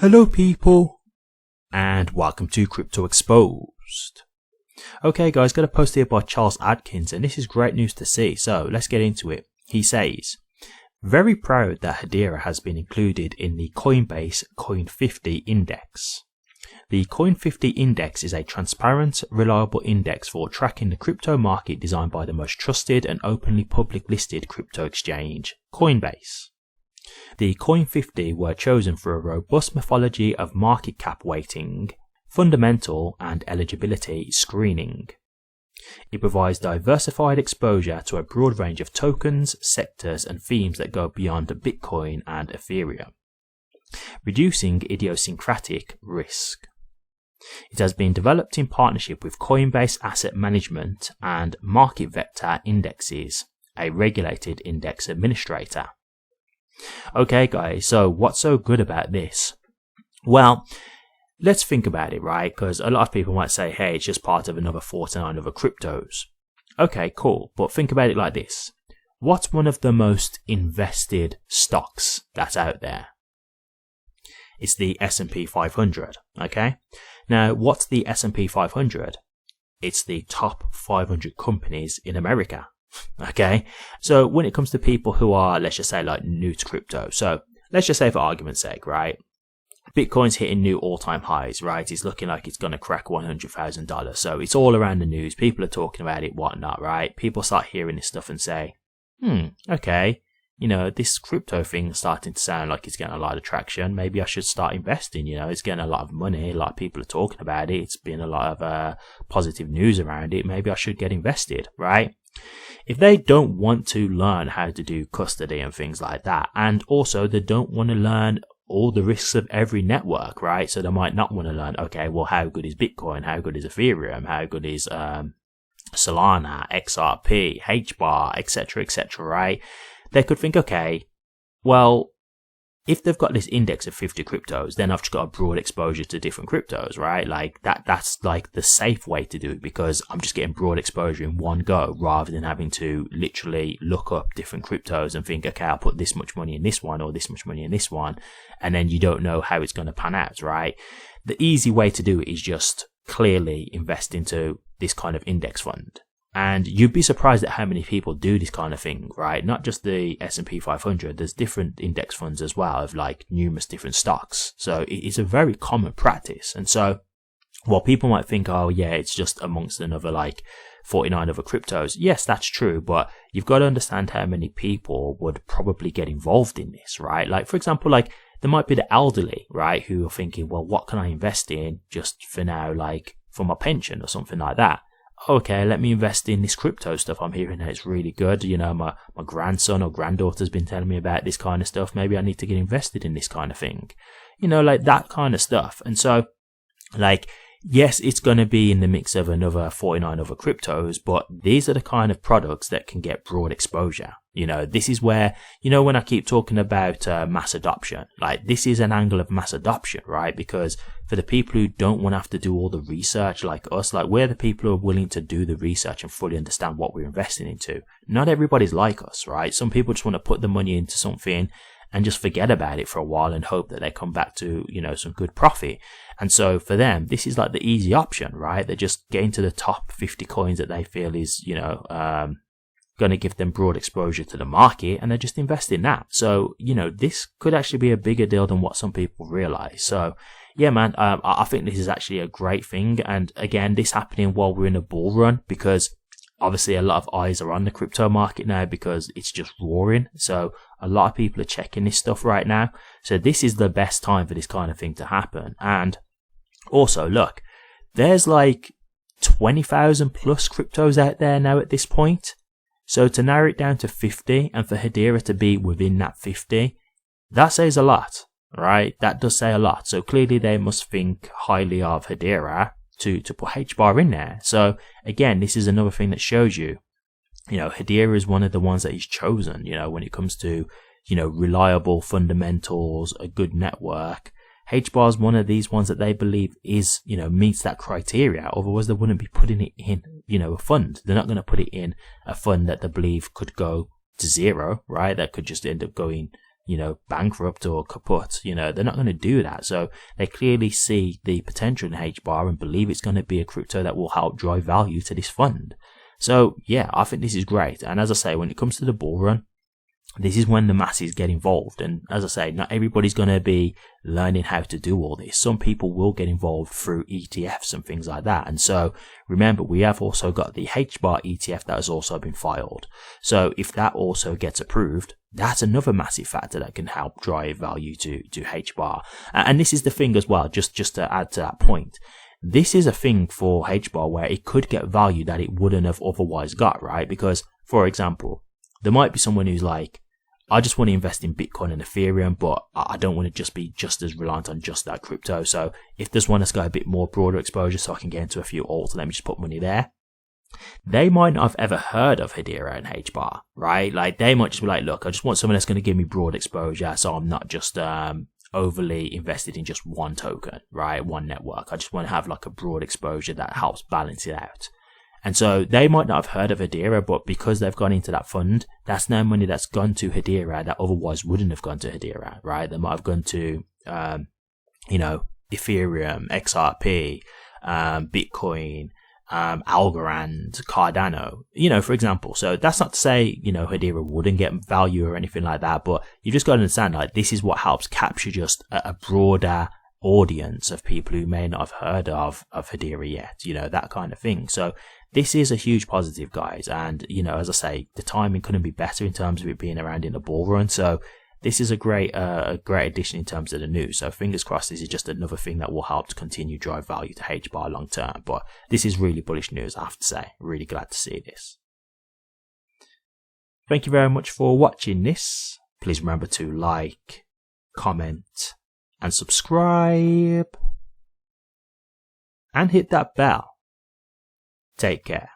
Hello people, and welcome to Crypto Exposed. Okay guys, got a post here by Charles Adkins, and this is great news to see, so let's get into it. He says, very proud that Hedera has been included in the Coinbase Coin 50 index. The Coin 50 index is a transparent, reliable index for tracking the crypto market designed by the most trusted and openly public listed crypto exchange, Coinbase. The Coin 50 were chosen for a robust methodology of market cap weighting, fundamental and eligibility screening. It provides diversified exposure to a broad range of tokens, sectors and themes that go beyond Bitcoin and Ethereum, reducing idiosyncratic risk. It has been developed in partnership with Coinbase Asset Management and Market Vector Indexes, a regulated index administrator. Okay guys, so what's so good about this? Well, let's think about it, right? Because a lot of people might say, hey, it's just part of another 49 other cryptos. Okay, cool, but think about it like this. What's one of the most invested stocks that's out there? It's the S&P 500, okay? Now, what's the S&P 500? It's the top 500 companies in America. Okay, so when it comes to people who are, let's just say, like new to crypto, so let's just say for argument's sake, right, Bitcoin's hitting new all-time highs, right? It's looking like it's going to crack $100,000. So it's all around the news. People are talking about it, whatnot, right? People start hearing this stuff and say, okay, you know, this crypto thing is starting to sound like it's getting a lot of traction. Maybe I should start investing. You know, it's getting a lot of money. A lot of people are talking about it. It's been a lot of positive news around it. Maybe I should get invested, right? If they don't want to learn how to do custody and things like that, and also they don't want to learn all the risks of every network, right? So they might not want to learn, okay, well, how good is Bitcoin? How good is Ethereum? How good is Solana, XRP, HBAR, etc., right? They could think, okay, well, if they've got this index of 50 cryptos, then I've just got a broad exposure to different cryptos, right? Like that's like the safe way to do it, because I'm just getting broad exposure in one go rather than having to literally look up different cryptos and think, okay, I'll put this much money in this one or this much money in this one. And then you don't know how it's going to pan out, right? The easy way to do it is just clearly invest into this kind of index fund. And you'd be surprised at how many people do this kind of thing, right? Not just the S&P 500, there's different index funds as well of like numerous different stocks. So it's a very common practice. And so while people might think, oh yeah, it's just amongst another like 49 other cryptos. Yes, that's true. But you've got to understand how many people would probably get involved in this, right? Like, for example, like there might be the elderly, right? Who are thinking, well, what can I invest in just for now, like for my pension or something like that? Okay, let me invest in this crypto stuff. I'm hearing that it's really good. You know, my grandson or granddaughter's been telling me about this kind of stuff. Maybe I need to get invested in this kind of thing. You know, like that kind of stuff. And so, like, yes, it's going to be in the mix of another 49 other cryptos, but these are the kind of products that can get broad exposure. You know, this is where, you know, when I keep talking about mass adoption, like this is an angle of mass adoption, right? Because for the people who don't want to have to do all the research like us, like we're the people who are willing to do the research and fully understand what we're investing into. Not everybody's like us, right? Some people just want to put the money into something and just forget about it for a while and hope that they come back to, you know, some good profit. And so for them, this is like the easy option, right? They're just getting to the top 50 coins that they feel is, you know, going to give them broad exposure to the market, and they're just investing in that. So, you know, this could actually be a bigger deal than what some people realize. So, yeah, man, I think this is actually a great thing. And again, this happening while we're in a bull run, because obviously a lot of eyes are on the crypto market now because it's just roaring. So a lot of people are checking this stuff right now. So this is the best time for this kind of thing to happen. And also, look, there's like 20,000 plus cryptos out there now at this point. So to narrow it down to 50 and for Hedera to be within that 50, that says a lot, right? That does say a lot. So clearly they must think highly of Hedera to put HBAR in there. So again, this is another thing that shows you, you know, Hedera is one of the ones that he's chosen, you know, when it comes to, you know, reliable fundamentals, a good network. HBAR is one of these ones that they believe is, you know, meets that criteria. Otherwise, they wouldn't be putting it in, you know, a fund. They're not going to put it in a fund that they believe could go to zero, right? That could just end up going bankrupt or kaput. They're not going to do that. So they clearly see the potential in HBAR and believe it's going to be a crypto that will help drive value to this fund. So yeah, I think this is great. And as I say, when it comes to the bull run, this is when the masses get involved. And as I say, not everybody's going to be learning how to do all this. Some people will get involved through ETFs and things like that. And so remember, we have also got the HBAR ETF that has also been filed. So if that also gets approved, that's another massive factor that can help drive value to HBAR. And this is the thing as well, just to add to that point. This is a thing for HBAR where it could get value that it wouldn't have otherwise got, right? Because, for example, there might be someone who's like, I just want to invest in Bitcoin and Ethereum, but I don't want to just be just as reliant on just that crypto. So if there's one that's got a bit more broader exposure so I can get into a few alts, let me just put money there. They might not have ever heard of Hedera and HBAR, right? Like they might just be like, look, I just want someone that's going to give me broad exposure so I'm not just overly invested in just one token, right? One network. I just want to have like a broad exposure that helps balance it out. And so they might not have heard of Hedera, but because they've gone into that fund, that's now money that's gone to Hedera that otherwise wouldn't have gone to Hedera, right? They might have gone to, Ethereum, XRP, Bitcoin, Algorand, Cardano, for example. So that's not to say, Hedera wouldn't get value or anything like that, but you just got to understand, like, this is what helps capture just a broader audience of people who may not have heard of Hedera yet, that kind of thing. So this is a huge positive, guys. And, as I say, the timing couldn't be better in terms of it being around in the bull run. So this is a great addition in terms of the news. So fingers crossed, this is just another thing that will help to continue drive value to HBAR long term. But this is really bullish news, I have to say. Really glad to see this. Thank you very much for watching this. Please remember to like, comment, and subscribe. And hit that bell. Take care.